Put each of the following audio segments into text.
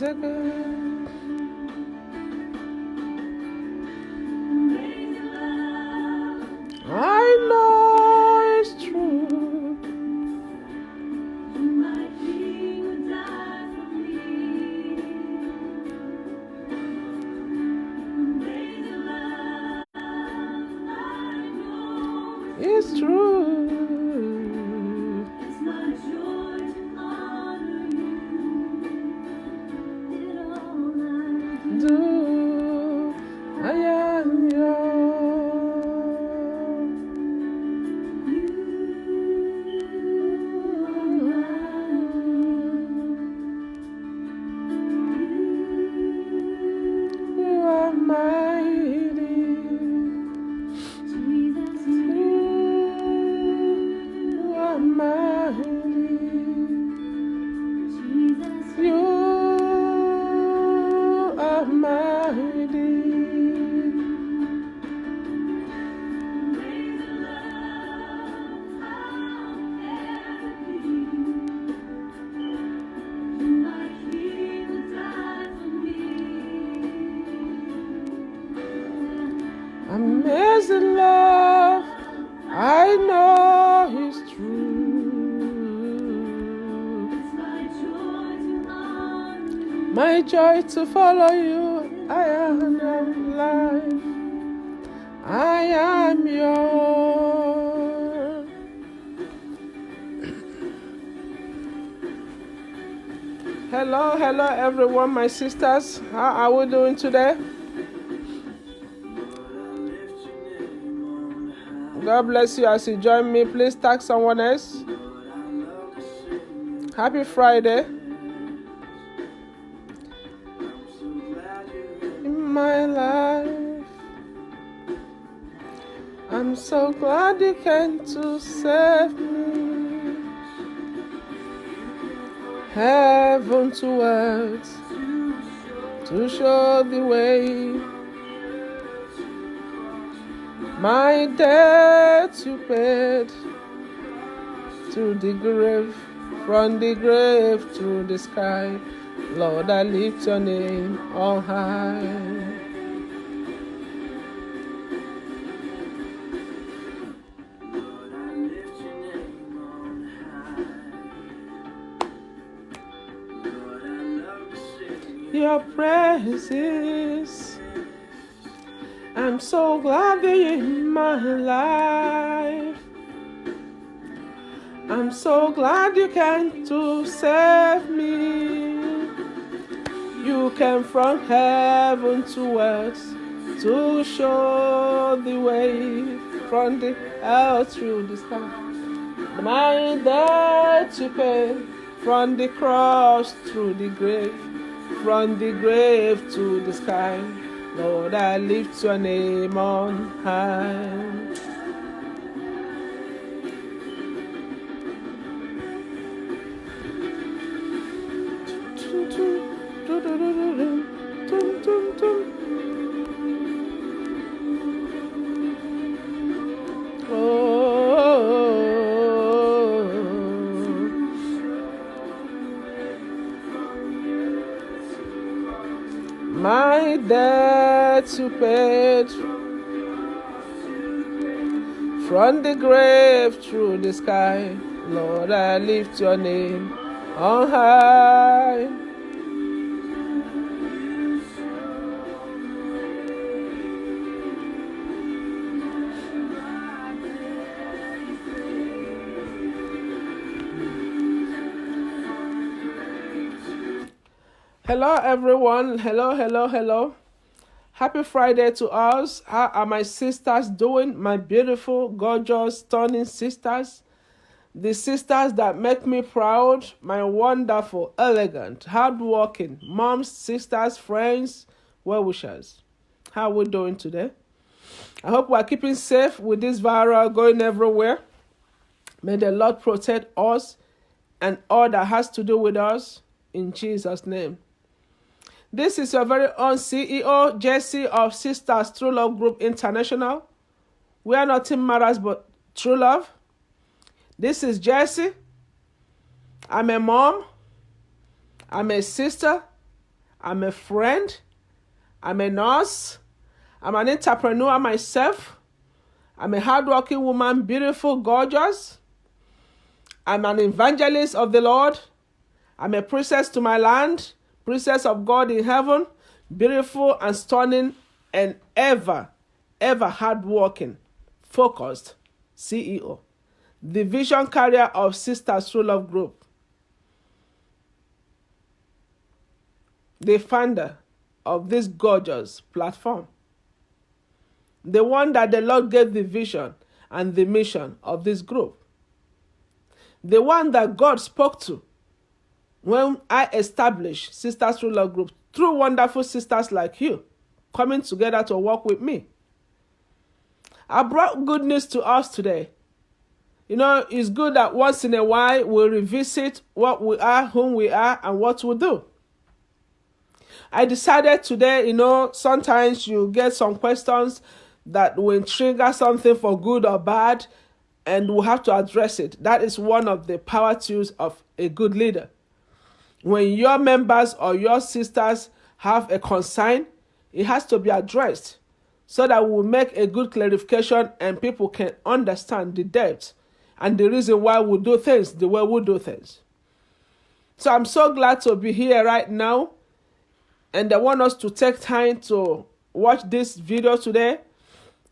again. I know it's true. It's true. Do I am you are mighty. You are mighty. You are mighty. Amazing love, I know it's true. My joy to follow you, I am alive. I am yours. Hello, hello everyone, my sisters. How are we doing today? God bless you as you join me. Please tag someone else. Happy Friday. In my life, I'm so glad you came to save me. Heaven to earth, to show the way. My debt you paid, to the grave, from the grave to the sky. Lord, I lift your name on high. Your praises, I'm so glad that you're in my life. I'm so glad you came to save me. You came from heaven to earth to show the way, from the earth through the sky. My debt you paid, from the cross through the grave, from the grave to the sky. Lord, I lift your name on high. My debt you paid, from the grave through the sky. Lord, I lift your name on high. Hello everyone. Hello. Happy Friday to us. How are my sisters doing? My beautiful, gorgeous, stunning sisters. The sisters that make me proud. My wonderful, elegant, hardworking moms, sisters, friends, well-wishers. How are we doing today? I hope we are keeping safe with this virus going everywhere. May the Lord protect us and all that has to do with us in Jesus' name. This is your very own CEO, Jessie of Sisters True Love Group International. Where nothing matters but true love. This is Jessie. I'm a mom. I'm a sister. I'm a friend. I'm a nurse. I'm an entrepreneur myself. I'm a hardworking woman, beautiful, gorgeous. I'm an evangelist of the Lord. I'm a princess to my land, princess of God in heaven, beautiful and stunning and ever hardworking, focused CEO, the vision carrier of Sisters True Love Group, the founder of this gorgeous platform, the one that the Lord gave the vision and the mission of this group, the one that God spoke to when I established Sisters True Love Group through wonderful sisters like you coming together to work with me. I brought good news to us today. You know, it's good that once in a while we revisit what we are, whom we are, and what we do. I decided today, you know, sometimes you get some questions that will trigger something for good or bad, and we'll have to address it. That is one of the power tools of a good leader. When your members or your sisters have a concern, it has to be addressed so that we'll make a good clarification and people can understand the depth and the reason why we do things the way we do things. So I'm so glad to be here right now, and I want us to take time to watch this video today,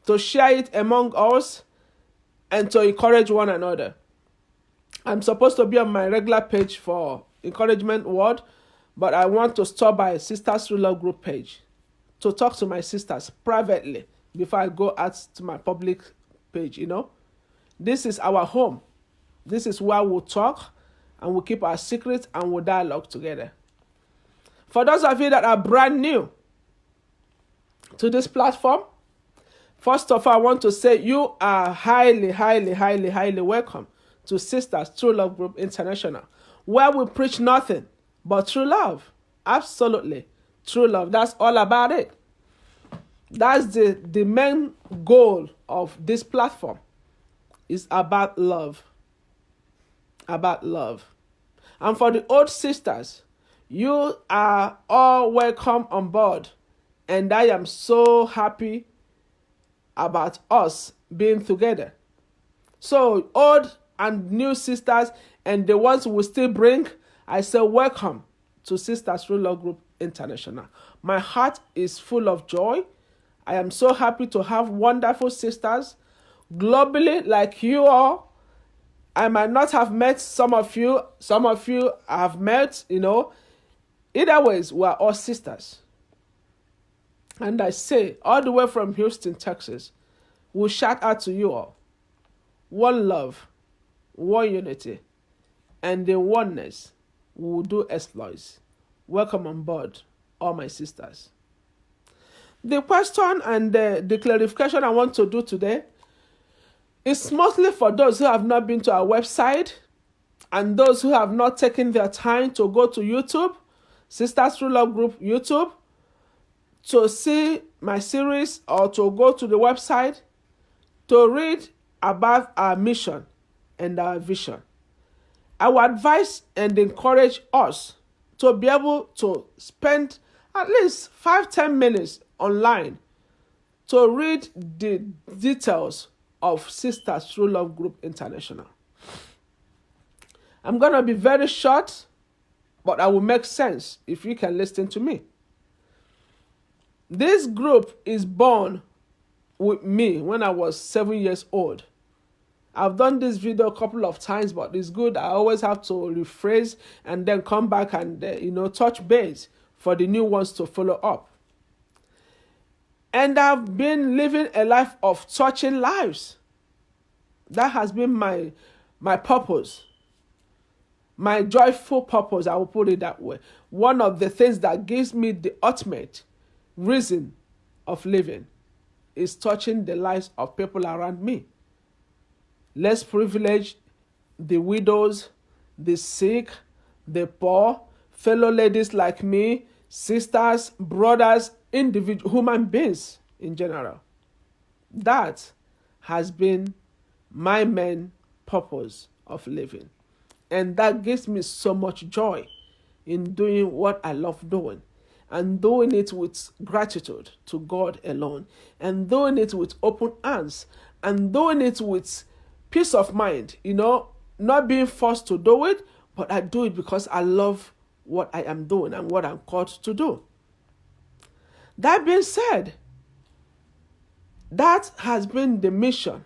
to share it among us, and to encourage one another. I'm supposed to be on my regular page for encouragement word, but I want to stop by Sisters True Love Group page to talk to my sisters privately before I go out to my public page, you know. This is our home. This is where we'll talk and we'll keep our secrets and we'll dialogue together. For those of you that are brand new to this platform, first of all, I want to say you are highly welcome to Sisters True Love Group International, where we preach nothing but true love. Absolutely. True love. That's all about it. That's the main goal of this platform. Is about love. About love. And for the old sisters, you are all welcome on board. And I am so happy about us being together. So, old and new sisters and the ones we still bring, I say welcome to Sisters True Love Group International. My heart is full of joy. I am so happy to have wonderful sisters globally like you all. I might not have met some of you I have met, you know. Either ways, we are all sisters. And I say, all the way from Houston, Texas, we'll shout out to you all. One love, one unity, and in oneness, we will do exploits. Welcome on board, all my sisters. The question and the clarification I want to do today is mostly for those who have not been to our website and those who have not taken their time to go to YouTube, Sisters True Love Group YouTube, to see my series or to go to the website to read about our mission and our vision. I would advise and encourage us to be able to spend at least 5-10 minutes online to read the details of Sisters True Love Group International. I'm going to be very short, but I will make sense if you can listen to me. This group is born with me when I was 7 years old. I've done this video a couple of times, but it's good. I always have to rephrase and then come back and, touch base for the new ones to follow up. And I've been living a life of touching lives. That has been my purpose. My joyful purpose, I will put it that way. One of the things that gives me the ultimate reason of living is touching the lives of people around me. Less privileged, the widows, the sick, the poor, fellow ladies like me, sisters, brothers, individual human beings in general. That has been my main purpose of living. And that gives me so much joy in doing what I love doing. and doing it with gratitude to God alone, and doing it with open hands, and doing it with peace of mind, not being forced to do it, but I do it because I love what I am doing and what I'm called to do. That being said, that has been the mission,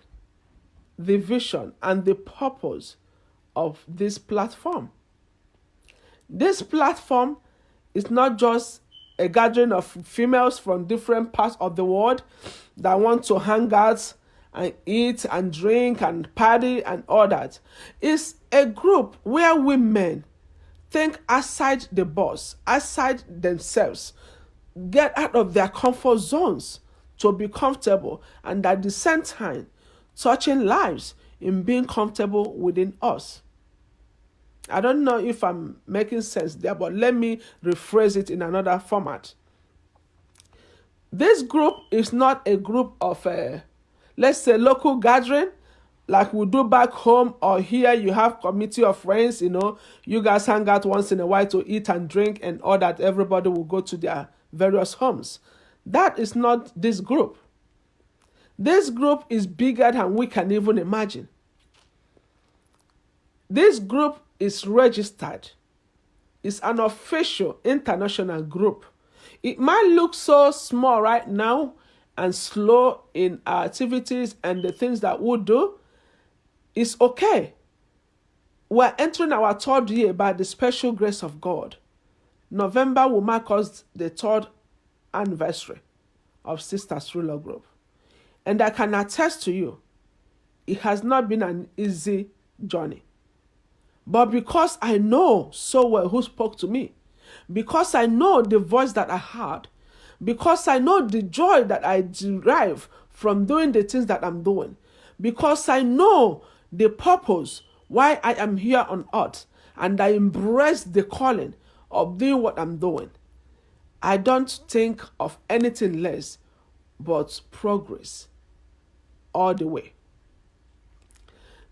the vision, and the purpose of this platform. This platform is not just a gathering of females from different parts of the world that want to hang out and eat and drink and party and all that. It's a group where women think outside the box, outside themselves, get out of their comfort zones to be comfortable, and at the same time touching lives in being comfortable within us. I don't know if I'm making sense there, but let me rephrase it in another format. This group is not a group of, let's say, local gathering like we do back home, or here you have committee of friends, you guys hang out once in a while to eat and drink and all that. Everybody will go to their various homes. That is not this group. This group is bigger than we can even imagine. This group is registered. It's an official international group. It might look so small right now and slow in our activities and the things that we do. It's okay. We're entering our 3rd year by the special grace of God. November will mark us the 3rd anniversary of Sisters True Love Group. And I can attest to you, it has not been an easy journey. But because I know so well who spoke to me, because I know the voice that I heard, because I know the joy that I derive from doing the things that I'm doing, because I know the purpose why I am here on earth, and I embrace the calling of doing what I'm doing, I don't think of anything less but progress all the way.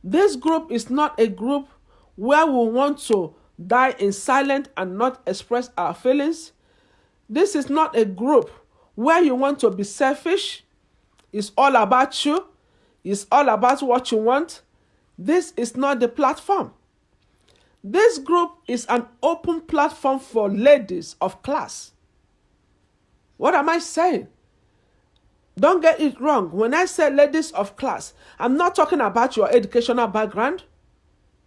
This group is not a group where we want to die in silence and not express our feelings. This is not a group where you want to be selfish. It's all about you. It's all about what you want. This is not the platform. This group is an open platform for ladies of class. What am I saying? Don't get it wrong. When I say ladies of class, I'm not talking about your educational background,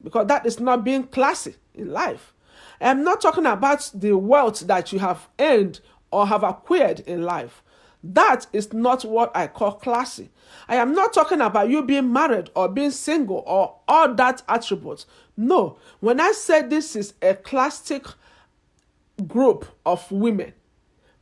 because that is not being classy in life. I'm not talking about the wealth that you have earned or have acquired in life. That is not what I call classy. I am not talking about you being married or being single or all that attributes. No. When I say this is a classic group of women,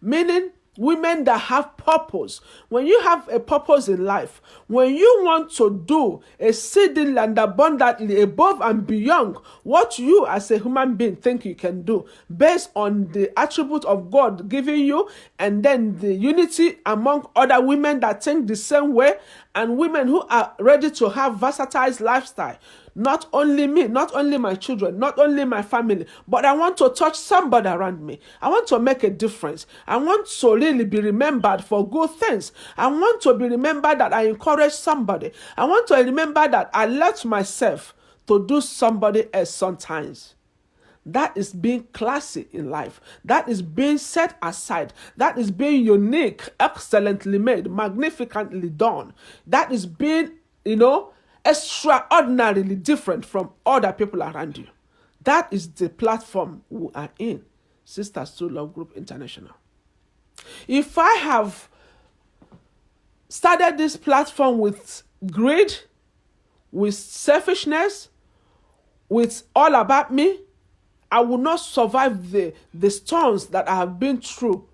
meaning women that have purpose. When you have a purpose in life, when you want to do exceedingly and abundantly above and beyond what you as a human being think you can do, based on the attribute of God giving you, and then the unity among other women that think the same way, and women who are ready to have versatile lifestyle. Not only me, not only my children, not only my family, but I want to touch somebody around me. I want to make a difference. I want to really be remembered for good things. I want to be remembered that I encourage somebody. I want to remember that I left myself to do somebody else sometimes. That is being classy in life. That is being set aside. That is being unique, excellently made, magnificently done. That is being, extraordinarily different from other people around you. That is the platform we are in, Sisters True Love Group International. If I have started this platform with greed, with selfishness, with all about me, I will not survive the storms that I have been through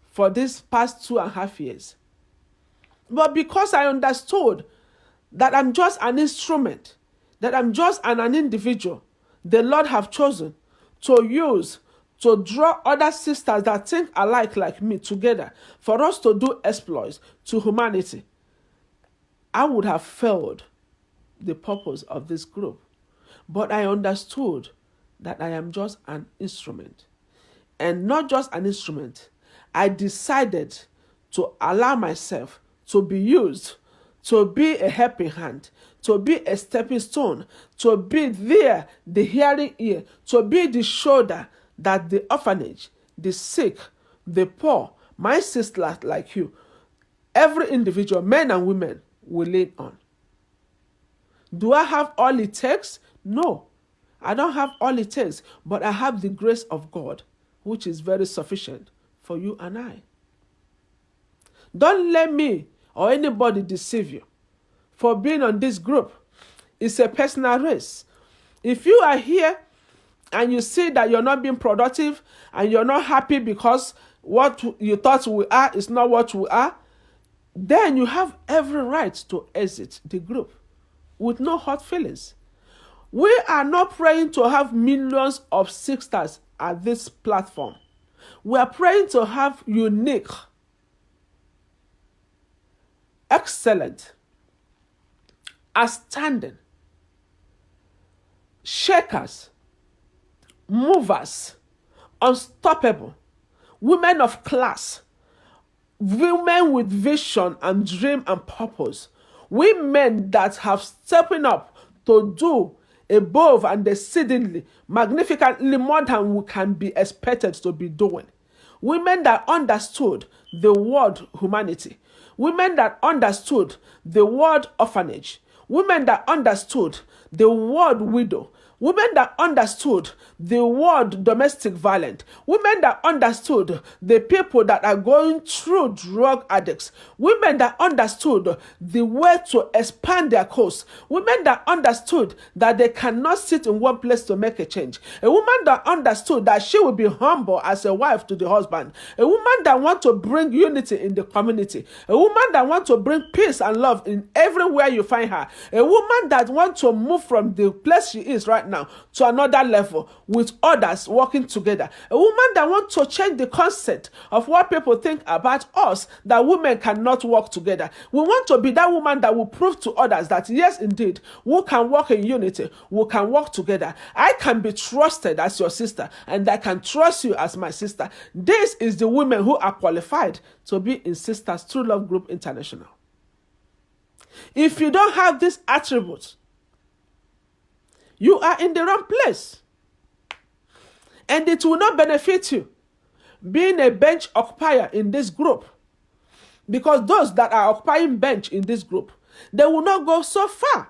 for these past 2.5 years. But because I understood that I'm just an instrument, that I'm just an individual the Lord have chosen to use to draw other sisters that think alike like me together for us to do exploits to humanity, I would have failed the purpose of this group. But I understood that I am just an instrument. And not just an instrument, I decided to allow myself to be used, to be a helping hand, to be a stepping stone, to be there, the hearing ear, to be the shoulder that the orphanage, the sick, the poor, my sisters like you, every individual, men and women, will lean on. Do I have all it takes? No, I don't have all it takes, but I have the grace of God, which is very sufficient for you and I. Don't let me or anybody deceive you for being on this group. It's a personal race. If you are here and you see that you're not being productive and you're not happy because what you thought we are is not what we are, then you have every right to exit the group with no hurt feelings. We are not praying to have millions of sisters at this platform. We are praying to have unique, excellent, outstanding, shakers, movers, unstoppable, women of class, women with vision and dream and purpose, women that have stepping up to do above and exceedingly, magnificently more than we can be expected to be doing. Women that understood the word humanity. Women that understood the word orphanage. Women that understood the word widow. Women that understood the word domestic violence. Women that understood the people that are going through drug addicts. Women that understood the way to expand their cause. Women that understood that they cannot sit in one place to make a change. A woman that understood that she will be humble as a wife to the husband. A woman that wants to bring unity in the community. A woman that wants to bring peace and love in everywhere you find her. A woman that wants to move from the place she is right now to another level with others working together. A woman that wants to change the concept of what people think about us, that women cannot work together. We want to be that woman that will prove to others that yes, indeed, we can work in unity, we can work together. I can be trusted as your sister, and I can trust you as my sister. This is the women who are qualified to be in Sisters True Love Group International. If you don't have these attributes, you are in the wrong place. And it will not benefit you being a bench occupier in this group. Because those that are occupying bench in this group, they will not go so far.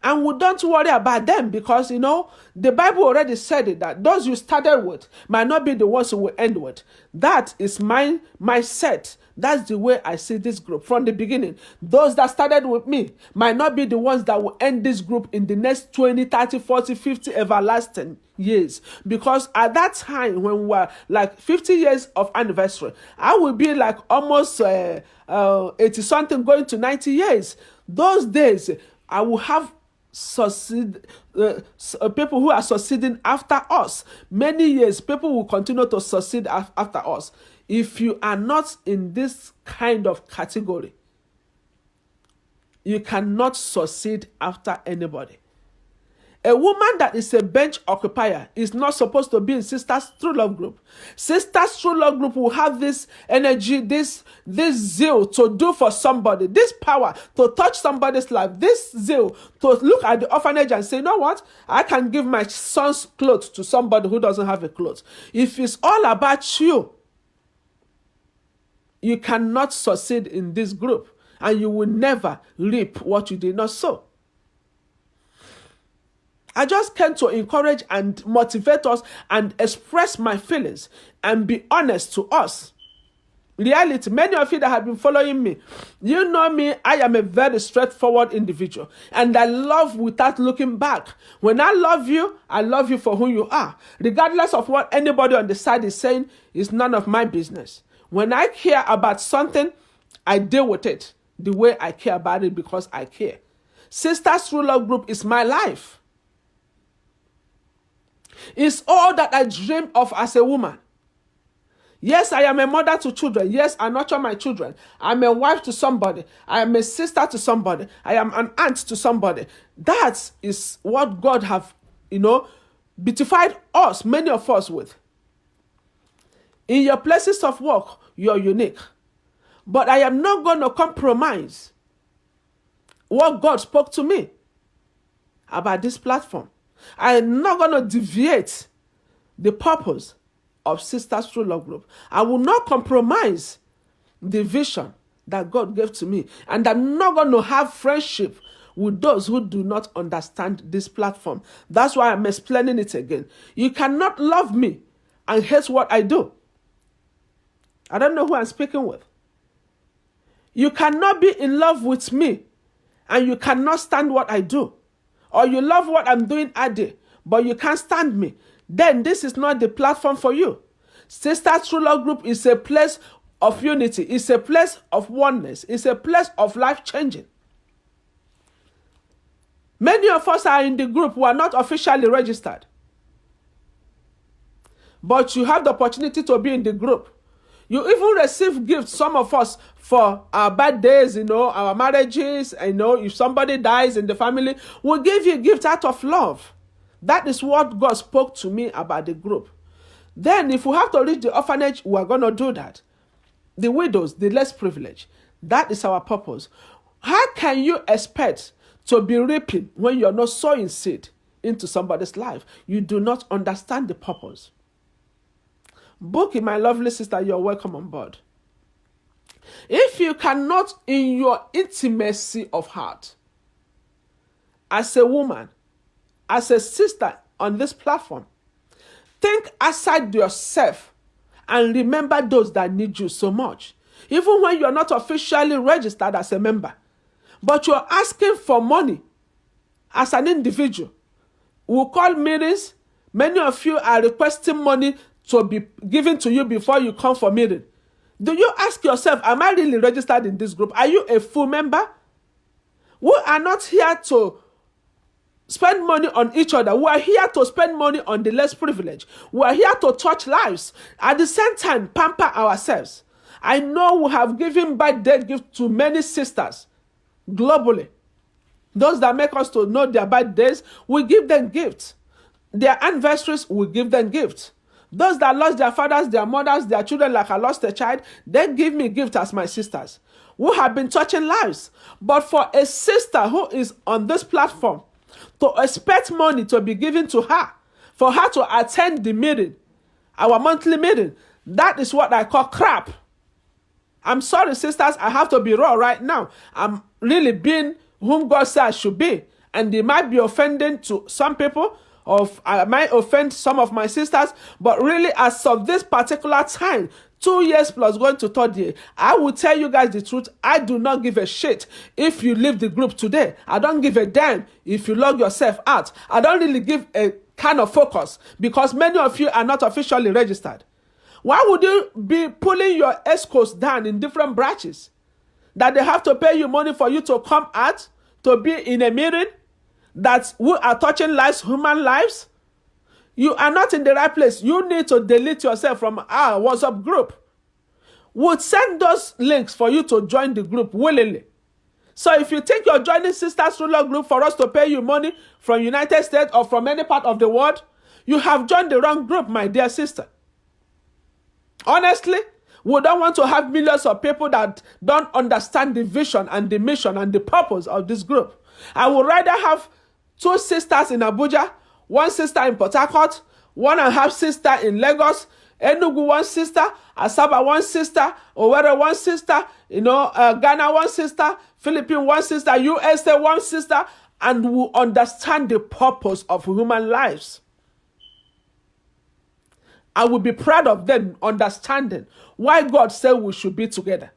And we don't worry about them because, the Bible already said it, that those you started with might not be the ones who will end with. That is my set. That's the way I see this group from the beginning. Those that started with me might not be the ones that will end this group in the next 20, 30, 40, 50 everlasting years. Because at that time, when we're like 50 years of anniversary, I will be like almost 80-something going to 90 years. Those days, I will have people who are succeeding after us. Many years, people will continue to succeed after us. If you are not in this kind of category, you cannot succeed after anybody. A woman that is a bench occupier is not supposed to be in Sisters True Love Group. Sisters True Love Group will have this energy, this zeal to do for somebody, this power to touch somebody's life, this zeal to look at the orphanage and say, you know what? I can give my son's clothes to somebody who doesn't have a clothes. If it's all about you, you cannot succeed in this group, and you will never reap what you did not sow. I just came to encourage and motivate us and express my feelings and be honest to us. Reality, many of you that have been following me, you know me, I am a very straightforward individual, and I love without looking back. When I love you for who you are. Regardless of what anybody on the side is saying, it's none of my business. When I care about something, I deal with it the way I care about it because I care. Sisters True Love Group is my life. It's all that I dream of as a woman. Yes, I am a mother to children. Yes, I nurture my children. I'm a wife to somebody. I am a sister to somebody. I am an aunt to somebody. That is what God have, beautified us, many of us with. In your places of work, you're unique. But I am not going to compromise what God spoke to me about this platform. I am not going to deviate the purpose of Sisters True Love Group. I will not compromise the vision that God gave to me. And I'm not going to have friendship with those who do not understand this platform. That's why I'm explaining it again. You cannot love me and hate what I do. I don't know who I'm speaking with. You cannot be in love with me and you cannot stand what I do. Or you love what I'm doing Ade, but you can't stand me. Then this is not the platform for you. Sisters True Love Group is a place of unity. It's a place of oneness. It's a place of life changing. Many of us are in the group who are not officially registered. But you have the opportunity to be in the group. You even receive gifts, some of us, for our birthdays, our marriages, if somebody dies in the family, we'll give you a gift out of love. That is what God spoke to me about the group. Then if we have to reach the orphanage, we're going to do that. The widows, the less privileged. That is our purpose. How can you expect to be reaping when you're not sowing seed into somebody's life? You do not understand the purpose. Bookie, my lovely sister, you're welcome on board. If you cannot, in your intimacy of heart, as a woman, as a sister on this platform, think outside yourself and remember those that need you so much. Even when you're not officially registered as a member, but you're asking for money as an individual. We'll call meetings. Many of you are requesting money to be given to you before you come for meeting. Do you ask yourself, am I really registered in this group? Are you a full member? We are not here to spend money on each other. We are here to spend money on the less privileged. We are here to touch lives. At the same time, pamper ourselves. I know we have given birthday gifts to many sisters globally. Those that make us to know their birthdays, we give them gifts. Their anniversaries, we give them gifts. Those that lost their fathers, their mothers, their children, like I lost a child, they give me gifts as my sisters. We have been touching lives. But for a sister who is on this platform, to expect money to be given to her, for her to attend the meeting, our monthly meeting, that is what I call crap. I'm sorry, sisters, I have to be raw right now. I'm really being whom God said I should be. And it might be offending to some people, or I might offend some of my sisters, but really as of this particular time, 2 years plus going to 3rd year, I will tell you guys the truth. I do not give a shit if you leave the group today. I don't give a damn if you log yourself out. I don't really give a kind of focus because many of you are not officially registered. Why would you be pulling your escorts down in different branches? That they have to pay you money for you to come out, to be in a meeting that we are touching lives, human lives? You are not in the right place. You need to delete yourself from our WhatsApp group. We'll send those links for you to join the group willingly. So if you think you're joining Sisters True Love Group for us to pay you money from United States or from any part of the world, you have joined the wrong group, my dear sister. Honestly, we don't want to have millions of people that don't understand the vision and the mission and the purpose of this group. I would rather have 2 sisters in Abuja, 1 sister in Port Harcourt, 1.5 sister in Lagos, Enugu 1 sister, Asaba 1 sister, Owerri 1 sister, Ghana 1 sister, Philippines 1 sister, USA 1 sister, and we understand the purpose of human lives. I will be proud of them understanding why God said we should be together.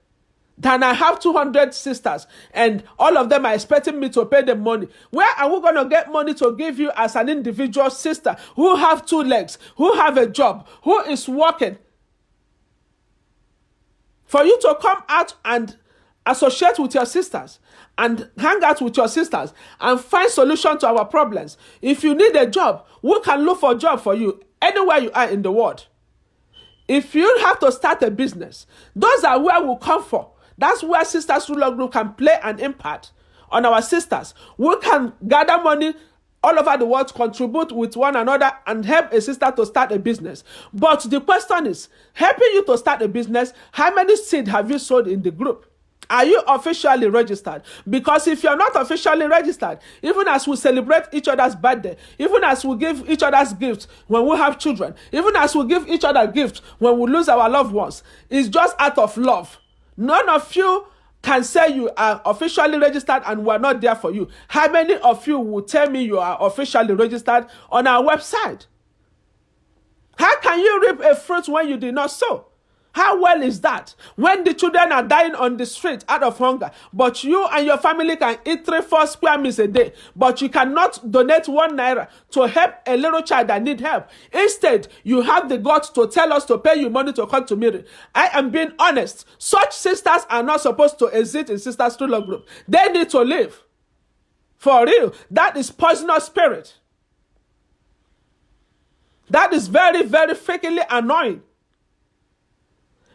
Then I have 200 sisters and all of them are expecting me to pay them money. Where are we going to get money to give you as an individual sister who have 2 legs, who have a job, who is working? For you to come out and associate with your sisters and hang out with your sisters and find solution to our problems. If you need a job, we can look for a job for you anywhere you are in the world. If you have to start a business, those are where we come for. That's where Sisters True Love Group can play an impact on our sisters. We can gather money all over the world contribute with one another and help a sister to start a business. But the question is, helping you to start a business, how many seed have you sowed in the group? Are you officially registered? Because if you're not officially registered, even as we celebrate each other's birthday, even as we give each other's gifts when we have children, even as we give each other gifts when we lose our loved ones, it's just out of love. None of you can say you are officially registered and we're not there for you. How many of you will tell me you are officially registered on our website? How can you reap a fruit when you did not sow? How well is that? When the children are dying on the street out of hunger, but you and your family can eat 3-4 square meals a day, but you cannot donate 1 naira to help a little child that need help. Instead, you have the guts to tell us to pay you money to come to Miri. I am being honest. Such sisters are not supposed to exist in Sisters True Love Group. They need to live. For real. That is poisonous spirit. That is very, very freakingly annoying.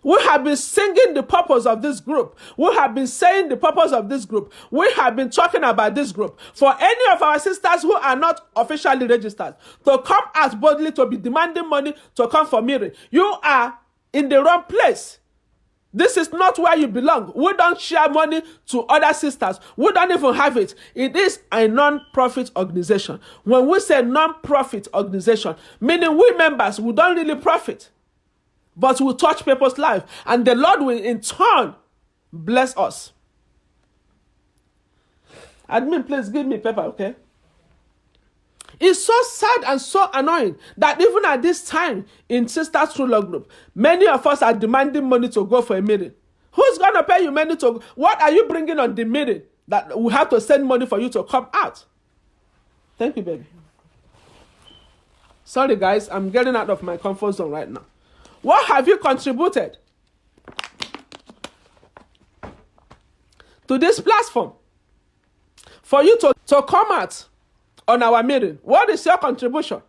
We have been singing the purpose of this group. We have been saying the purpose of this group. We have been talking about this group. For any of our sisters who are not officially registered, to come out boldly to be demanding money to come for Miri, you are in the wrong place. This is not where you belong. We don't share money to other sisters. We don't even have it. It is a non-profit organization. When we say non-profit organization, meaning we members, we don't really profit, but we touch people's lives, and the Lord will in turn bless us. Admin, please give me paper, okay? It's so sad and so annoying that even at this time in Sisters True Love Group, many of us are demanding money to go for a meeting. Who's going to pay you money to? What are you bringing on the meeting that we have to send money for you to come out? Thank you, baby. Sorry, guys, I'm getting out of my comfort zone right now. What have you contributed to this platform for you to come out on our meeting? What is your contribution?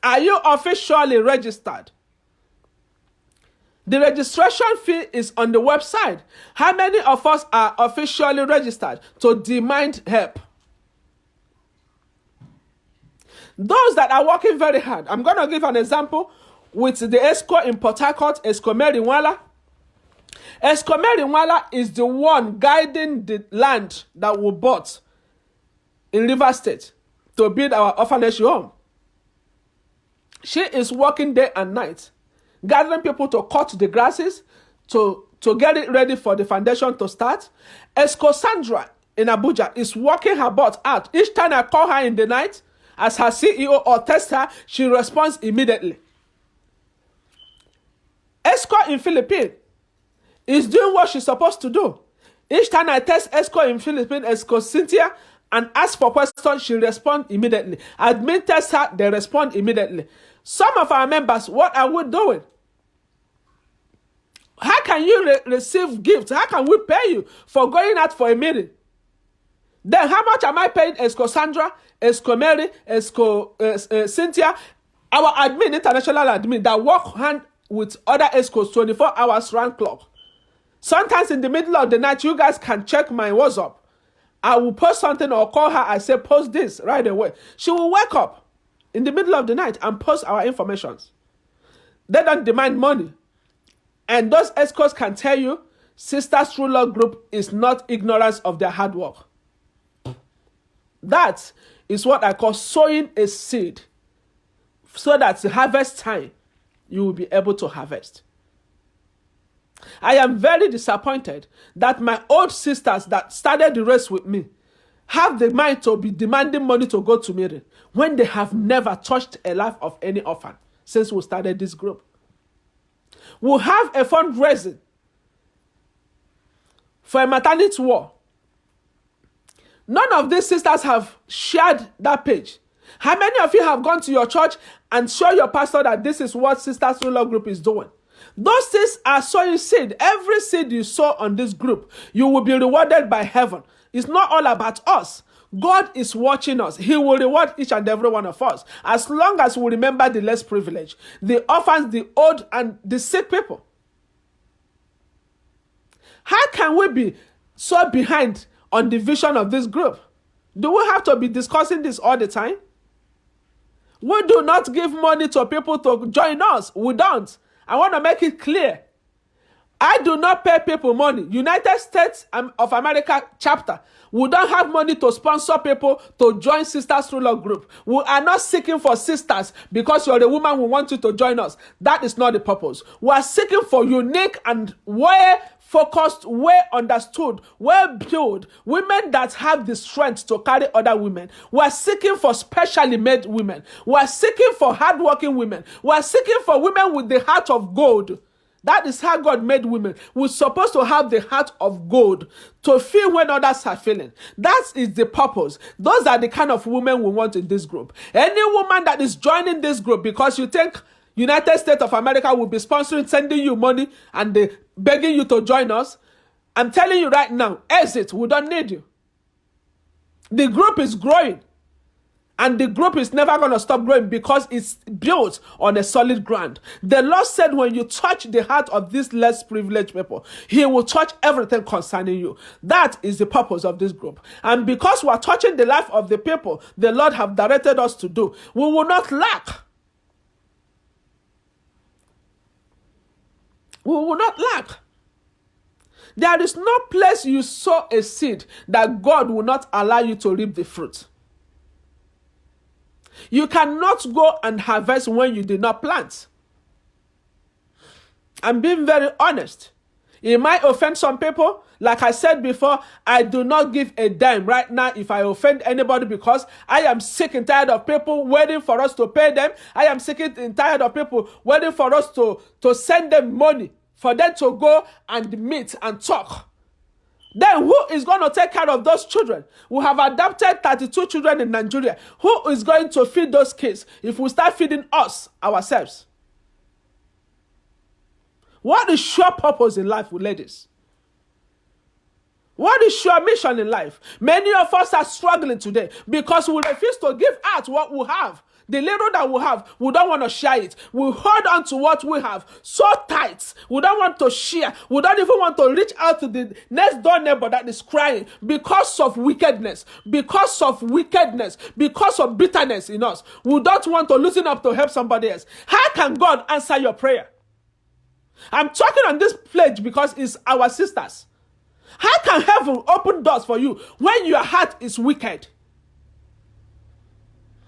Are you officially registered? The registration fee is on the website. How many of us are officially registered to demand help? Those that are working very hard. I'm going to give an example with the ESCO in Port Harcourt, ESCO Merinwala. ESCO Merinwala is the one guiding the land that we bought in Rivers State to build our orphanage home. She is working day and night, gathering people to cut the grasses, to get it ready for the foundation to start. ESCO Sandra in Abuja is working her butt out. Each time I call her in the night as her CEO or test her, she responds immediately. ESCO in Philippines is doing what she's supposed to do. Each time I test ESCO in Philippines, ESCO Cynthia, and ask for questions, she responds immediately. Admin test her, they respond immediately. Some of our members, what are we doing? How can you receive gifts? How can we pay you for going out for a meeting? Then how much am I paying ESCO Sandra, ESCO Mary, ESCO Cynthia, our admin, international admin, that work hand with other ESCOs 24 hours round clock? Sometimes in the middle of the night, you guys can check my WhatsApp. I will post something or call her. I say, post this right away. She will wake up in the middle of the night and post our informations. They don't demand money. And those ESCOs can tell you, Sisters True Love Group is not ignorance of their hard work. That is what I call sowing a seed, so that the harvest time, you will be able to harvest. I am very disappointed that my old sisters that started the race with me have the mind to be demanding money to go to meeting when they have never touched a life of any orphan since we started this group. We'll have a fundraising for a maternity ward. None of these sisters have shared that page. How many of you have gone to your church and show your pastor that this is what Sisters True Love Group is doing? Those things are sowing seed. Every seed you sow on this group, you will be rewarded by heaven. It's not all about us. God is watching us. He will reward each and every one of us, as long as we remember the less privileged, the orphans, the old, and the sick people. How can we be so behind on the vision of this group? Do we have to be discussing this all the time? We do not give money to people to join us. We don't. I want to make it clear. I do not pay people money. United States of America chapter, we don't have money to sponsor people to join Sisters True Love Group. We are not seeking for sisters because you're a woman, we want you to join us. That is not the purpose. We are seeking for unique and well-focused, well-understood, well-built women that have the strength to carry other women. We are seeking for specially made women. We are seeking for hardworking women. We are seeking for women with the heart of gold. That is how God made women. We're supposed to have the heart of gold to feel when others are feeling. That is the purpose. Those are the kind of women we want in this group. Any woman that is joining this group because you think United States of America will be sponsoring, sending you money and they begging you to join us, I'm telling you right now, exit. We don't need you. The group is growing. And the group is never going to stop growing because it's built on a solid ground. The Lord said when you touch the heart of these less privileged people, He will touch everything concerning you. That is the purpose of this group. And because we are touching the life of the people the Lord have directed us to do, we will not lack. We will not lack. There is no place you sow a seed that God will not allow you to reap the fruit. You cannot go and harvest when you did not plant. I'm being very honest. It might offend some people. Like I said before, I do not give a dime right now if I offend anybody because I am sick and tired of people waiting for us to pay them. I am sick and tired of people waiting for us to send them money for them to go and meet and talk. Then who is going to take care of those children? We have adopted 32 children in Nigeria. Who is going to feed those kids if we start feeding us ourselves? What is your purpose in life, ladies? What is your mission in life? Many of us are struggling today because we refuse to give out what we have. The little that we have, we don't want to share it. We hold on to what we have so tight. We don't want to share. We don't even want to reach out to the next door neighbor that is crying because of wickedness, because of bitterness in us. We don't want to loosen up to help somebody else. How can God answer your prayer? I'm talking on this pledge because it's our sisters. How can heaven open doors for you when your heart is wicked?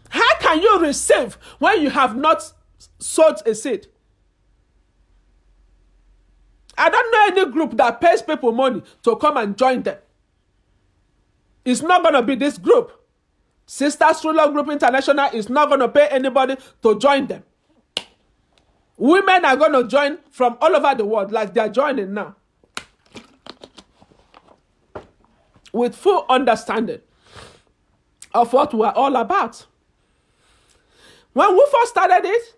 How can you receive when you have not sowed a seed? I don't know any group that pays people money to come and join them. It's not going to be this group. Sisters True Love Group International is not going to pay anybody to join them. Women are going to join from all over the world like they are joining now. With full understanding of what we are all about. When we first started it,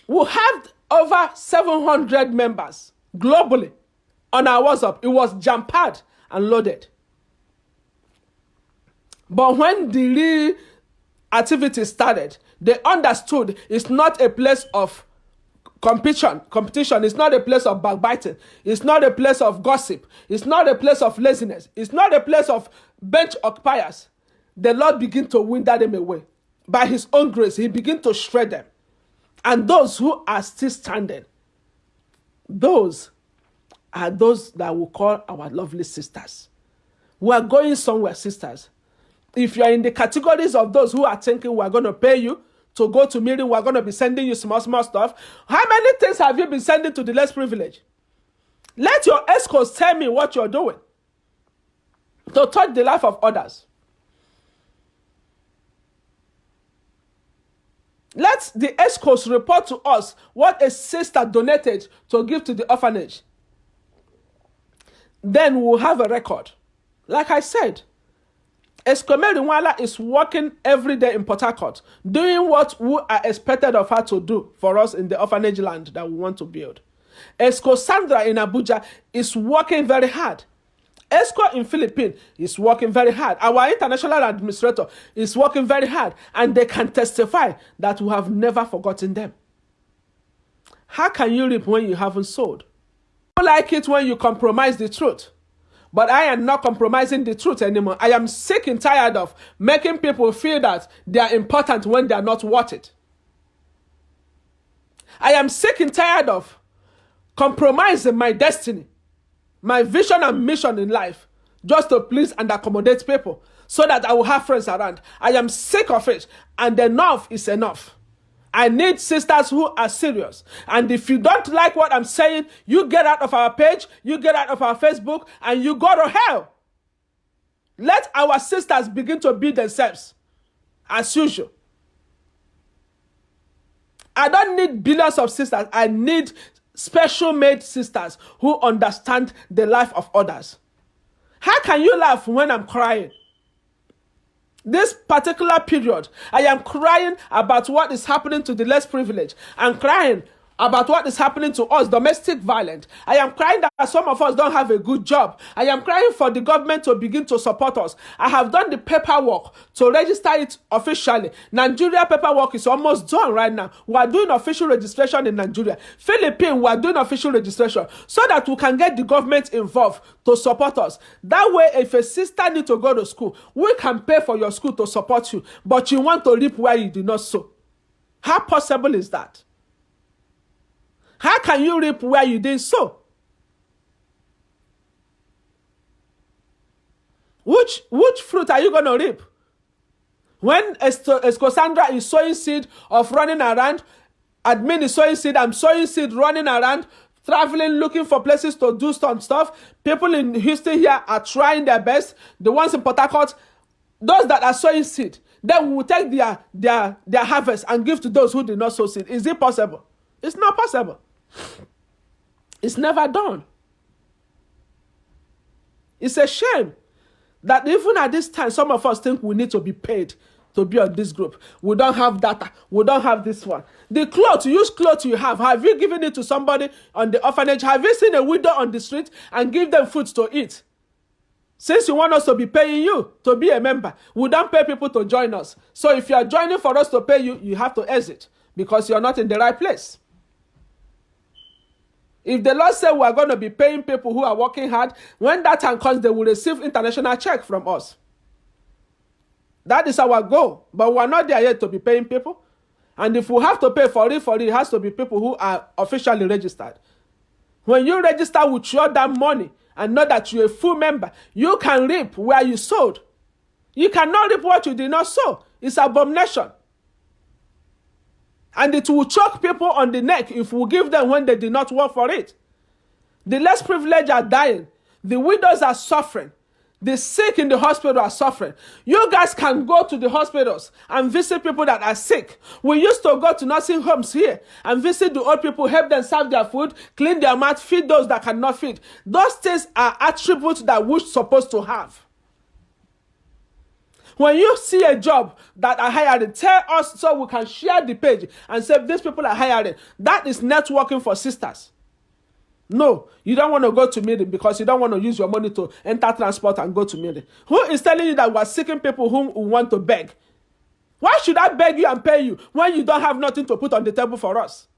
we had over 700 members globally on our WhatsApp. It was jam-packed and loaded. But when the real activity started, they understood it's not a place of competition. It's not a place of backbiting. It's not a place of gossip. It's not a place of laziness. It's not a place of bench occupiers. The Lord began to wither them away. By His own grace, He began to shred them. And those who are still standing, those are those that we call our lovely sisters. We are going somewhere, sisters. If you are in the categories of those who are thinking we are going to pay you to go to meeting, we are going to be sending you small stuff, how many things have you been sending to the less privileged? Let your escorts tell me what you're doing to touch the life of others. Let the escorts report to us what a sister donated to give to the orphanage. Then we'll have a record. Like I said, Eskomeri Nwala is working every day in Port Harcourt, doing what we are expected of her to do for us in the orphanage land that we want to build. Esco Sandra in Abuja is working very hard. Esco in Philippines is working very hard. Our international administrator is working very hard. And they can testify that we have never forgotten them. How can you reap when you haven't sowed? I like it when you compromise the truth. But I am not compromising the truth anymore. I am sick and tired of making people feel that they are important when they are not worth it. I am sick and tired of compromising my destiny, my vision and mission in life, just to please and accommodate people so that I will have friends around. I am sick of it, and enough is enough. I need sisters who are serious. And if you don't like what I'm saying, you get out of our page, you get out of our Facebook, and you go to hell. Let our sisters begin to be themselves, as usual. I don't need billions of sisters. I need special made sisters who understand the life of others. How can you laugh when I'm crying? This particular period, I am crying about what is happening to the less privileged. I'm crying about what is happening to us, domestic violence. I am crying that some of us don't have a good job. I am crying for the government to begin to support us. I have done the paperwork to register it officially. Nigeria paperwork is almost done right now. We are doing official registration in Nigeria. Philippines, we are doing official registration so that we can get the government involved to support us. That way, if a sister needs to go to school, we can pay for your school to support you, but you want to reap where you did not sow. How possible is that? How can you reap where you didn't sow? Which fruit are you going to reap? When Escosandra is sowing seed of running around, admin is sowing seed, I'm sowing seed, running around, traveling, looking for places to do some stuff. People in Houston here are trying their best. The ones in Port Harcourt, those that are sowing seed, then we will take their harvest and give to those who did not sow seed. Is it possible? It's not possible. It's never done. It's a shame that even at this time, some of us think we need to be paid to be on this group. We don't have data. We don't have this one. The clothes, use clothes you have you given it to somebody on the orphanage? Have you seen a widow on the street and give them food to eat? Since you want us to be paying you to be a member, we don't pay people to join us. So if you are joining for us to pay you, you have to exit because you're not in the right place. If the Lord said we are going to be paying people who are working hard, when that time comes, they will receive international check from us. That is our goal. But we are not there yet to be paying people. And if we have to pay for it has to be people who are officially registered. When you register with your damn money and know that you're a full member, you can reap where you sowed. You cannot reap what you did not sow. It's abomination. And it will choke people on the neck if we give them when they did not work for it. The less privileged are dying. The widows are suffering. The sick in the hospital are suffering. You guys can go to the hospitals and visit people that are sick. We used to go to nursing homes here and visit the old people, help them serve their food, clean their mouth, feed those that cannot feed. Those things are attributes that we're supposed to have. When you see a job that are hiring, tell us so we can share the page and say these people are hiring. That is networking for sisters. No, you don't want to go to meeting because you don't want to use your money to enter transport and go to meeting. Who is telling you that we're seeking people whom we want to beg? Why should I beg you and pay you when you don't have nothing to put on the table for us?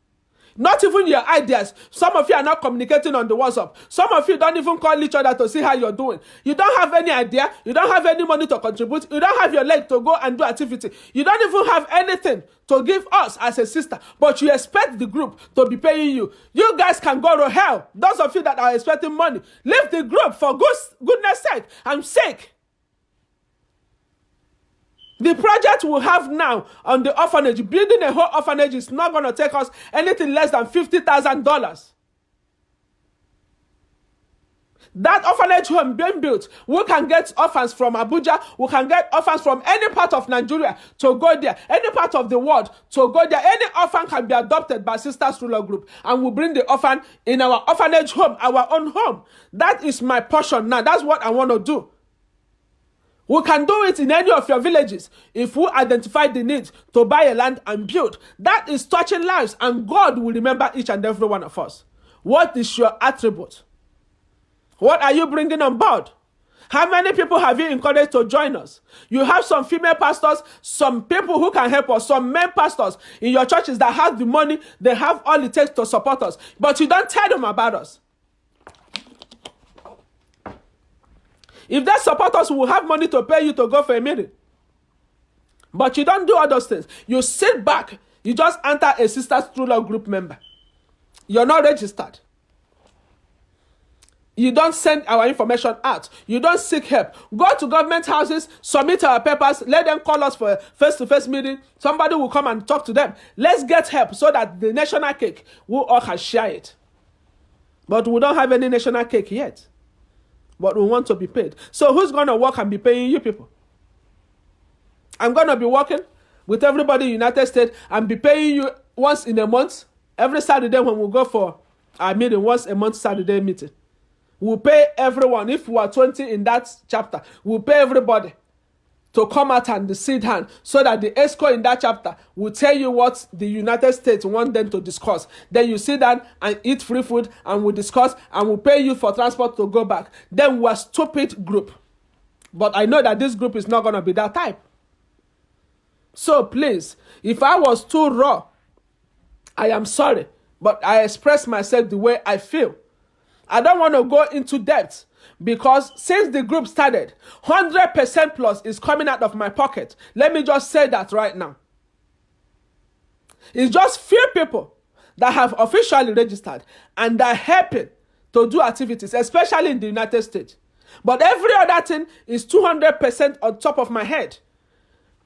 Not even your ideas. Some of you are not communicating on the WhatsApp. Some of you don't even call each other to see how you're doing. You don't have any idea. You don't have any money to contribute. You don't have your leg to go and do activity. You don't even have anything to give us as a sister. But you expect the group to be paying you. You guys can go to hell. Those of you that are expecting money, leave the group for goodness sake. I'm sick. The project we have now on the orphanage, building a whole orphanage is not going to take us anything less than $50,000. That orphanage home being built, we can get orphans from Abuja, we can get orphans from any part of Nigeria to go there, any part of the world to go there. Any orphan can be adopted by Sisters Ruler Group, and we bring the orphan in our orphanage home, our own home. That is my portion now. That's what I want to do. We can do it in any of your villages if we identify the need to buy a land and build. That is touching lives, and God will remember each and every one of us. What is your attribute? What are you bringing on board? How many people have you encouraged to join us? You have some female pastors, some people who can help us, some men pastors in your churches that have the money, they have all it takes to support us, but you don't tell them about us. If they support us, we'll have money to pay you to go for a meeting. But you don't do all those things. You sit back. You just enter a Sisters True Love group member. You're not registered. You don't send our information out. You don't seek help. Go to government houses, submit our papers, let them call us for a face-to-face meeting. Somebody will come and talk to them. Let's get help so that the national cake, we all can share it. But we don't have any national cake yet. But we want to be paid. So who's going to work and be paying you people? I'm going to be working with everybody in the United States and be paying you once in a month. Every Saturday when we go for our meeting, once a month Saturday meeting. We'll pay everyone. If we are 20 in that chapter, we'll pay everybody to come out and sit down so that the ESCO in that chapter will tell you what the United States want them to discuss. Then you sit down and eat free food and we'll discuss and we'll pay you for transport to go back. Then we're a stupid group. But I know that this group is not going to be that type. So please, if I was too raw, I am sorry. But I express myself the way I feel. I don't want to go into depth because since the group started, 100% plus is coming out of my pocket. Let me just say that right now. It's just few people that have officially registered and are helping to do activities, especially in the United States. But every other thing is 200% on top of my head.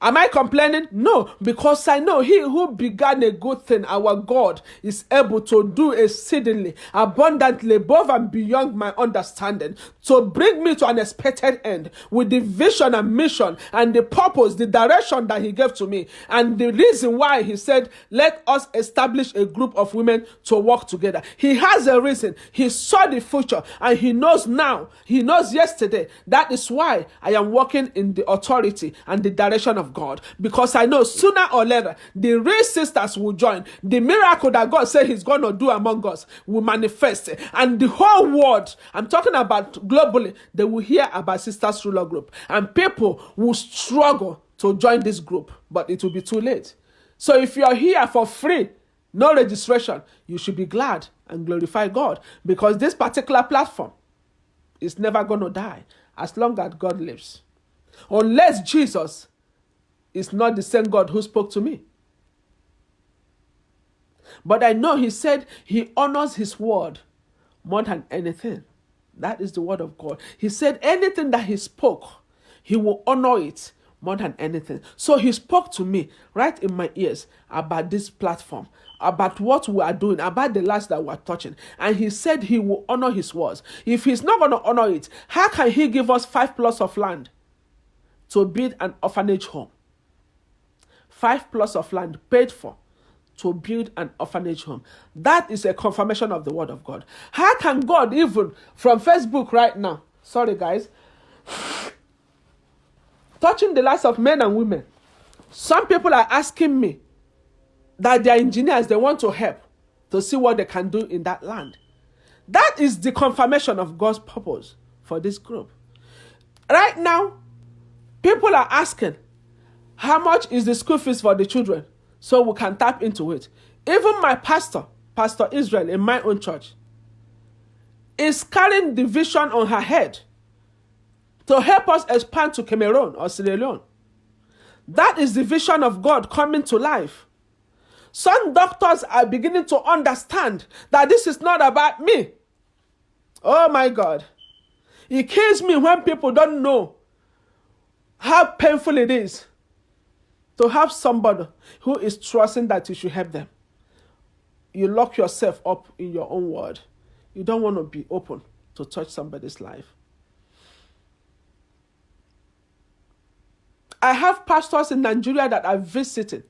Am I complaining? No, because I know he who began a good thing, our God, is able to do exceedingly, abundantly, above and beyond my understanding, to bring me to an expected end with the vision and mission and the purpose, the direction that he gave to me. And the reason why he said, let us establish a group of women to work together. He has a reason. He saw the future and he knows now. He knows yesterday. That is why I am working in the authority and the direction of God, because I know sooner or later the real sisters will join. The miracle that God said he's going to do among us will manifest, and the whole world, I'm talking about globally, they will hear about Sisters True Love group, and people will struggle to join this group, but it will be too late. So if you're here for free, no registration, you should be glad and glorify God, because this particular platform is never going to die as long as God lives, unless Jesus is not the same God who spoke to me. But I know he said he honors his word more than anything. That is the word of God. He said anything that he spoke, he will honor it more than anything. So he spoke to me right in my ears about this platform, about what we are doing, about the lives that we are touching. And he said he will honor his words. If he's not going to honor it, how can he give us 5 plots of land to build an orphanage home? 5 plots of land paid for to build an orphanage home. That is a confirmation of the word of God. How can God, even from Facebook right now, sorry guys, touching the lives of men and women? Some people are asking me that they are engineers, they want to help to see what they can do in that land. That is the confirmation of God's purpose for this group. Right now, people are asking, how much is the school fees for the children? So we can tap into it. Even my pastor, Pastor Israel, in my own church, is carrying the vision on her head to help us expand to Cameroon or Sierra Leone. That is the vision of God coming to life. Some doctors are beginning to understand that this is not about me. Oh my God. It kills me when people don't know how painful it is to have somebody who is trusting that you should help them. You lock yourself up in your own world. You don't want to be open to touch somebody's life. I have pastors in Nigeria that are visiting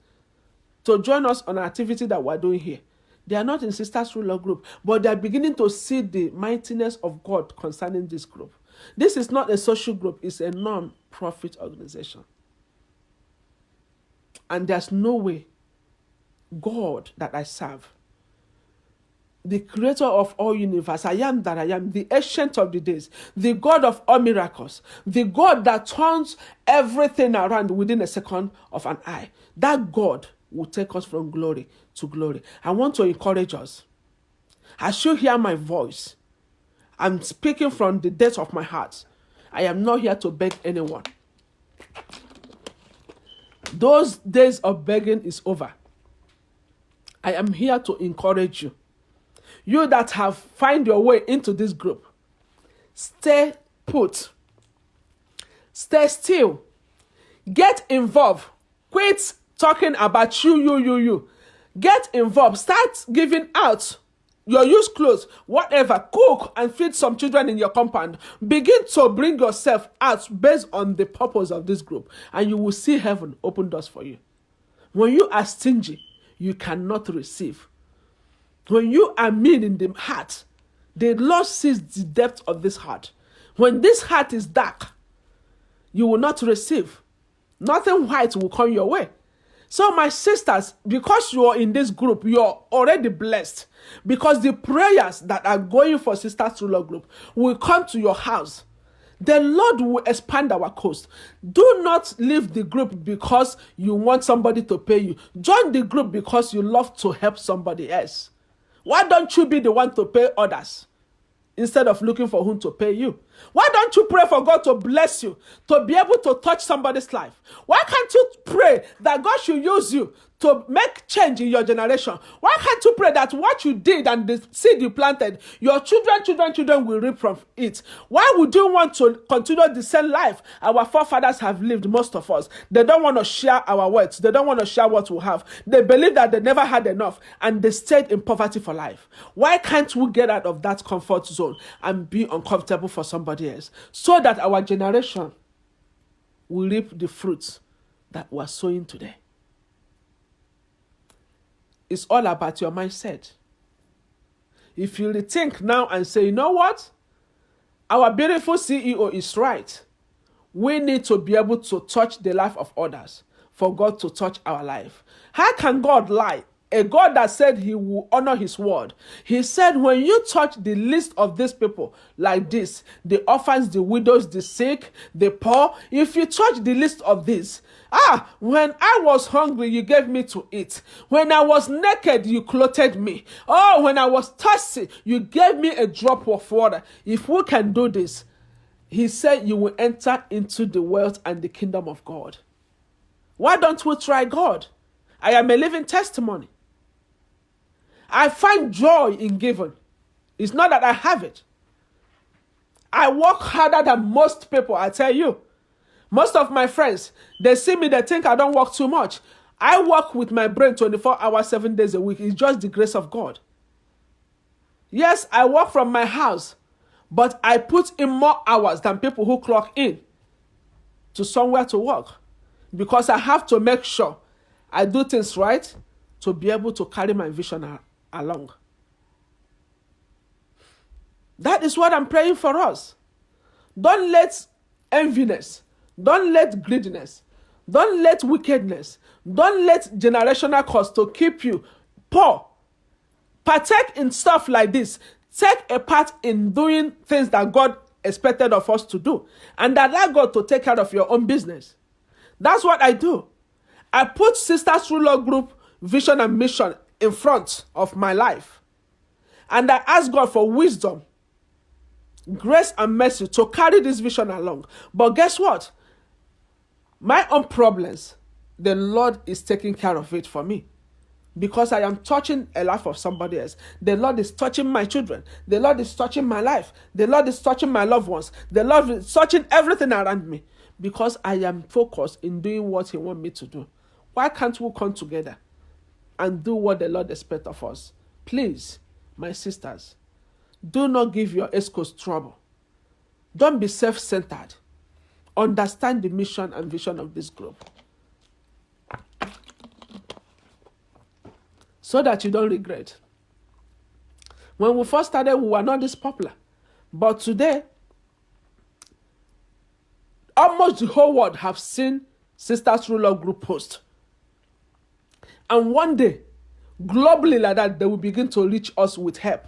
to join us on an activity that we're doing here. They are not in Sisters True Love group, but they are beginning to see the mightiness of God concerning this group. This is not a social group, it's a non-profit organization. And there's no way God that I serve, the creator of all universe, I am that I am, the ancient of the days, the God of all miracles, the God that turns everything around within a second of an eye, that God will take us from glory to glory. I want to encourage us. As you hear my voice, I'm speaking from the depths of my heart. I am not here to beg anyone. Those days of begging is over. I am here to encourage you. You that have find your way into this group, stay put. Stay still. Get involved. Quit talking about you. Get involved. Start giving out your used clothes, whatever. Cook and feed some children in your compound. Begin to bring yourself out based on the purpose of this group, and you will see heaven open doors for you. When you are stingy, you cannot receive. When you are mean in the heart, the Lord sees the depth of this heart. When this heart is dark, you will not receive. Nothing white will come your way. So my sisters, because you are in this group, you are already blessed. Because the prayers that are going for Sisters True Love Group will come to your house. The Lord will expand our coast. Do not leave the group because you want somebody to pay you. Join the group because you love to help somebody else. Why don't you be the one to pay others instead of looking for whom to pay you? Why don't you pray for God to bless you, to be able to touch somebody's life? Why can't you pray that God should use you to make change in your generation? Why can't you pray that what you did and the seed you planted, your children will reap from it? Why would you want to continue the same life our forefathers have lived, most of us? They don't want to share our words. They don't want to share what we have. They believe that they never had enough and they stayed in poverty for life. Why can't we get out of that comfort zone and be uncomfortable for somebody else so that our generation will reap the fruits that we're sowing today? It's all about your mindset. If you rethink now and say, you know what? Our beautiful CEO is right. We need to be able to touch the life of others for God to touch our life. How can God lie? A God that said he will honor his word. He said, when you touch the least of these people like this, the orphans, the widows, the sick, the poor, if you touch the least of these, when I was hungry, you gave me to eat. When I was naked, you clothed me. Oh, when I was thirsty, you gave me a drop of water. If we can do this, he said you will enter into the wealth and the kingdom of God. Why don't we try God? I am a living testimony. I find joy in giving. It's not that I have it. I work harder than most people, I tell you. Most of my friends, they see me, they think I don't work too much. I work with my brain 24 hours, 7 days a week. It's just the grace of God. Yes, I work from my house, but I put in more hours than people who clock in to somewhere to work because I have to make sure I do things right to be able to carry my vision along. That is what I'm praying for us. Don't let enviness, don't let greediness, don't let wickedness, don't let generational curse to keep you poor. Partake in stuff like this. Take a part in doing things that God expected of us to do, and allow God to take care of your own business. That's what I do. I put Sisters True Love Group vision and mission in front of my life. And I ask God for wisdom, grace and mercy to carry this vision along. But guess what? My own problems, the Lord is taking care of it for me. Because I am touching a life of somebody else. The Lord is touching my children. The Lord is touching my life. The Lord is touching my loved ones. The Lord is touching everything around me. Because I am focused in doing what he wants me to do. Why can't we come together and do what the Lord expects of us? Please, my sisters, do not give your escorts trouble. Don't be self-centered. Understand the mission and vision of this group, so that you don't regret. When we first started, we were not this popular. But today, almost the whole world have seen Sisters True Love Group post. And one day, globally like that, they will begin to reach us with help.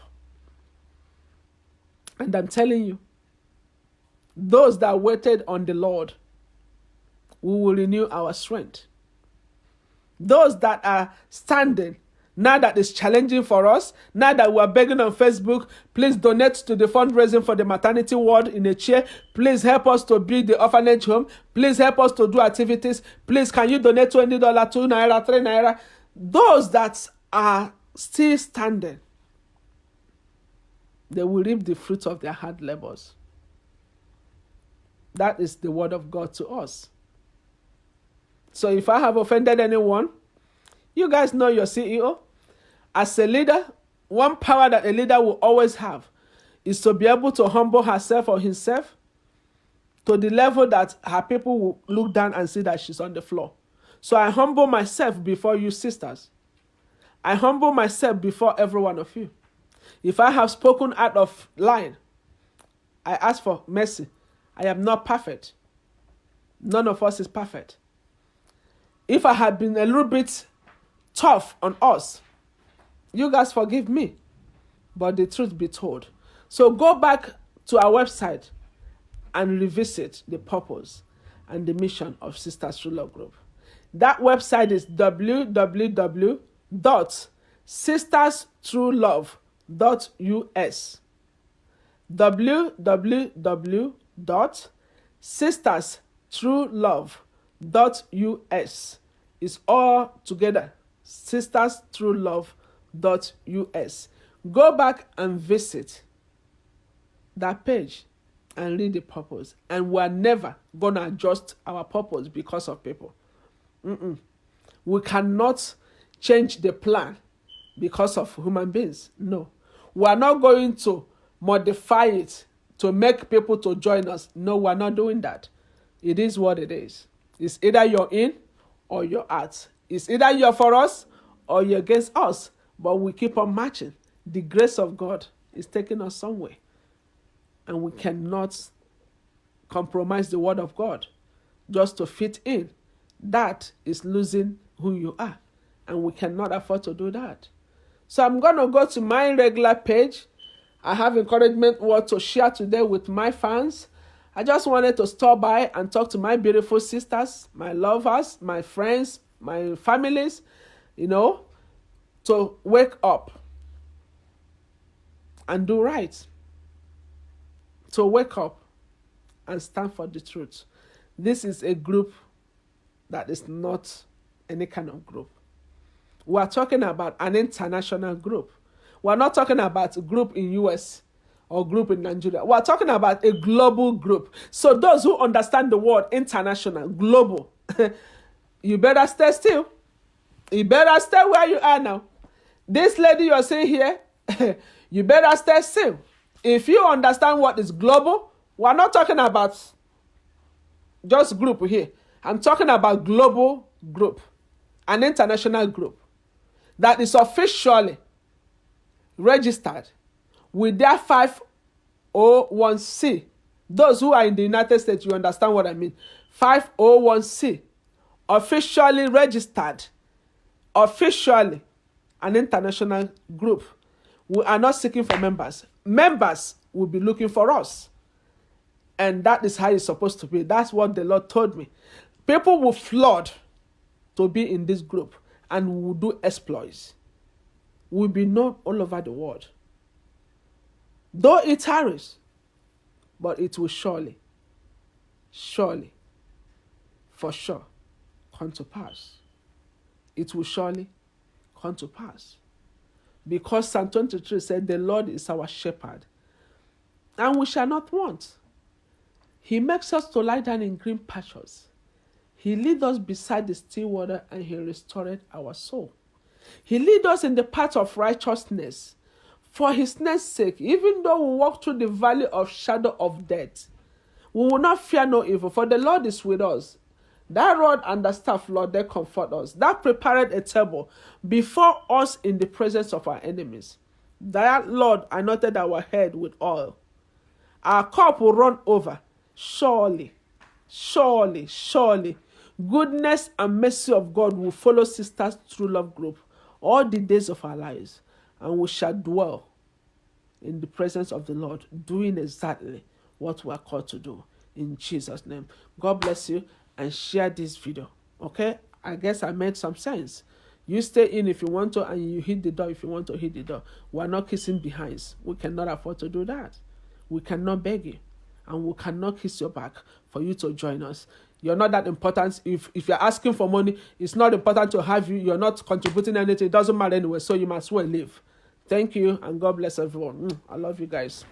And I'm telling you, those that waited on the Lord, we will renew our strength. Those that are standing, now that it's challenging for us, now that we are begging on Facebook, please donate to the fundraising for the maternity ward in a chair. Please help us to build the orphanage home. Please help us to do activities. Please, can you donate $20, 2 naira, 3 naira? Those that are still standing, they will reap the fruit of their hard labors. That is the word of God to us. So if I have offended anyone, you guys know your CEO. As a leader, one power that a leader will always have is to be able to humble herself or himself to the level that her people will look down and see that she's on the floor. So I humble myself before you sisters. I humble myself before every one of you. If I have spoken out of line, I ask for mercy. I am not perfect. None of us is perfect. If I have been a little bit tough on us, you guys forgive me. But the truth be told. So go back to our website and revisit the purpose and the mission of Sisters True Love Group. That website is www.sisterstruelove.us. www.sisterstruelove.us is all together. sisterstruelove.us. Go back and visit that page and read the purpose. And we're never going to adjust our purpose because of people. We cannot change the plan because of human beings. No. We are not going to modify it to make people to join us. No, we're not doing that. It is what it is. It's either you're in or you're out. It's either you're for us or you're against us. But we keep on marching. The grace of God is taking us somewhere. And we cannot compromise the word of God just to fit in. That is losing who you are. And we cannot afford to do that. So I'm going to go to my regular page. I have encouragement word to share today with my fans. I just wanted to stop by and talk to my beautiful sisters, my lovers, my friends, my families, to wake up and do right. To wake up and stand for the truth. This is a group that is not any kind of group. We are talking about an international group. We are not talking about a group in US or group in Nigeria. We are talking about a global group. So those who understand the word international, global, you better stay still. You better stay where you are now. This lady you're seeing here, you better stay still. If you understand what is global, we're not talking about just group here. I'm talking about global group, an international group that is officially registered with their 501c. Those who are in the United States, you understand what I mean. 501c, officially registered, officially an international group. We are not seeking for members. Members will be looking for us. And that is how it's supposed to be. That's what the Lord told me. People will flood to be in this group and we will do exploits. We'll be known all over the world. Though it tarries, but it will surely, for sure, come to pass. It will surely come to pass. Because Psalm 23 said, the Lord is our shepherd, and we shall not want. He makes us to lie down in green pastures. He leads us beside the still water, and he restored our soul. He leads us in the path of righteousness for his name's sake. Even though we walk through the valley of shadow of death, we will not fear no evil, for the Lord is with us. That rod and the staff, Lord, they comfort us. That prepared a table before us in the presence of our enemies. That, Lord, anointed our head with oil. Our cup will run over. Surely, goodness and mercy of God will follow Sisters True Love Group all the days of our lives, and we shall dwell in the presence of the Lord, doing exactly what we are called to do. In Jesus' name. God bless you, and share this video. Okay? I guess I made some sense. You stay in if you want to, and you hit the door if you want to hit the door. We are not kissing behinds. We cannot afford to do that. We cannot beg you. and we cannot kiss your back for you to join us. You're not that important. If you're asking for money, it's not important to have you. You're not contributing anything. It doesn't matter anyway, so you might as well leave. Thank you, and God bless everyone. I love you guys.